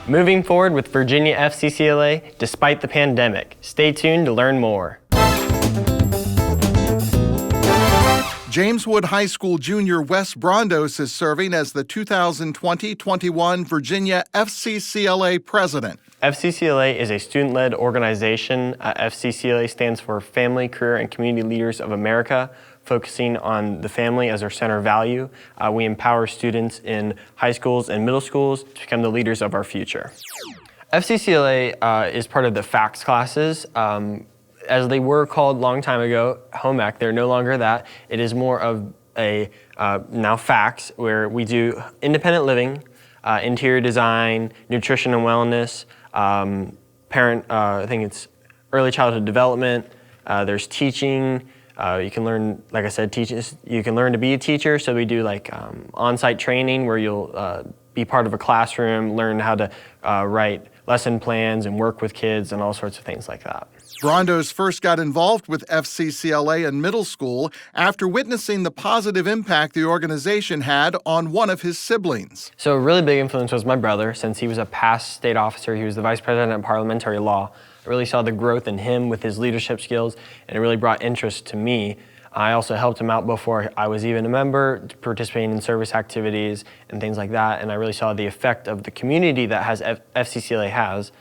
Moving forward with Virginia FCCLA despite the pandemic. Stay tuned to learn more. James Wood High School junior Wes Brondos is serving as the 2020-21 Virginia FCCLA president. FCCLA is a student-led organization. FCCLA stands for Family, Career, and Community Leaders of America, focusing on the family as our center value. We empower students in high schools and middle schools to become the leaders of our future. FCCLA is part of the FACS classes. As they were called a long time ago, home ec, they're no longer that. It is more of a now FACS, where we do independent living, interior design, nutrition and wellness, I think it's early childhood development. There's teaching. You can learn, like I said, you can learn to be a teacher. So we do like on-site training where you'll be part of a classroom, learn how to write lesson plans and work with kids and all sorts of things like that. Brondos first got involved with FCCLA in middle school after witnessing the positive impact the organization had on one of his siblings. So a really big influence was my brother. Since he was a past state officer, he was the vice president of parliamentary law. I really saw the growth in him with his leadership skills, and it really brought interest to me. I also helped him out before I was even a member, participating in service activities and things like that, and I really saw the effect of the community that FCCLA has.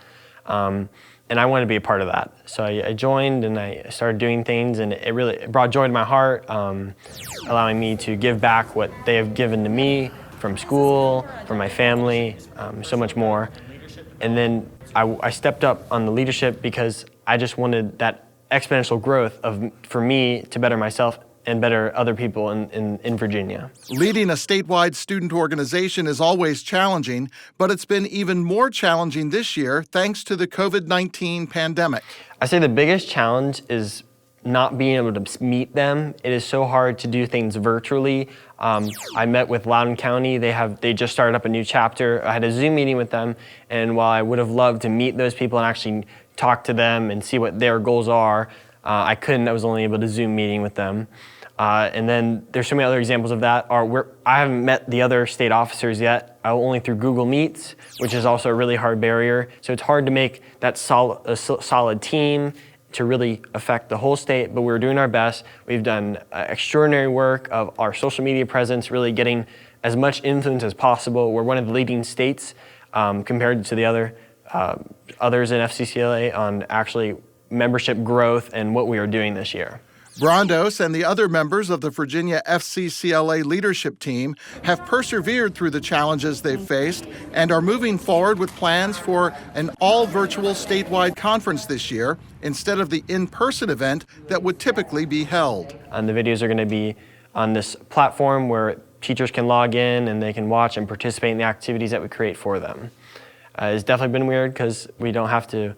And I wanted to be a part of that. So I joined and I started doing things, and it really brought joy to my heart, allowing me to give back what they have given to me from school, from my family, so much more. And then I stepped up on the leadership because I just wanted that exponential growth for me to better myself and better other people in Virginia. Leading a statewide student organization is always challenging, but it's been even more challenging this year thanks to the COVID-19 pandemic. I say the biggest challenge is not being able to meet them. It is so hard to do things virtually. I met with Loudoun County. They just started up a new chapter. I had a Zoom meeting with them, and while I would have loved to meet those people and actually talk to them and see what their goals are, I couldn't. I was only able to Zoom meeting with them. And then there's so many other examples of that. I haven't met the other state officers yet, only through Google Meets, which is also a really hard barrier. So it's hard to make that solid team to really affect the whole state, but we're doing our best. We've done extraordinary work of our social media presence, really getting as much influence as possible. We're one of the leading states compared to the others in FCCLA on actually membership growth and what we are doing this year. Brondos and the other members of the Virginia FCCLA leadership team have persevered through the challenges they've faced and are moving forward with plans for an all-virtual statewide conference this year instead of the in-person event that would typically be held. And the videos are going to be on this platform where teachers can log in and they can watch and participate in the activities that we create for them. It's definitely been weird because we don't have to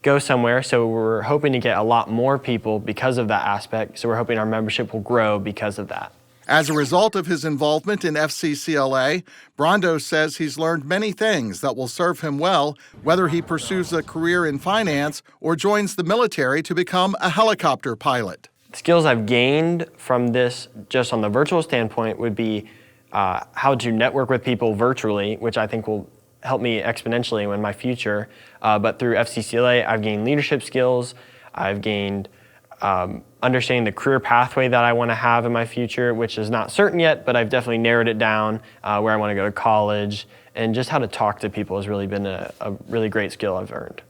go somewhere, so we're hoping to get a lot more people because of that aspect, so we're hoping our membership will grow because of that. As a result of his involvement in FCCLA, Brondos says he's learned many things that will serve him well, whether he pursues a career in finance or joins the military to become a helicopter pilot. The skills I've gained from this, just on the virtual standpoint, would be how to network with people virtually, which I think will help me exponentially in my future. But through FCCLA, I've gained leadership skills. I've gained understanding the career pathway that I want to have in my future, which is not certain yet, but I've definitely narrowed it down where I want to go to college. And just how to talk to people has really been a really great skill I've earned.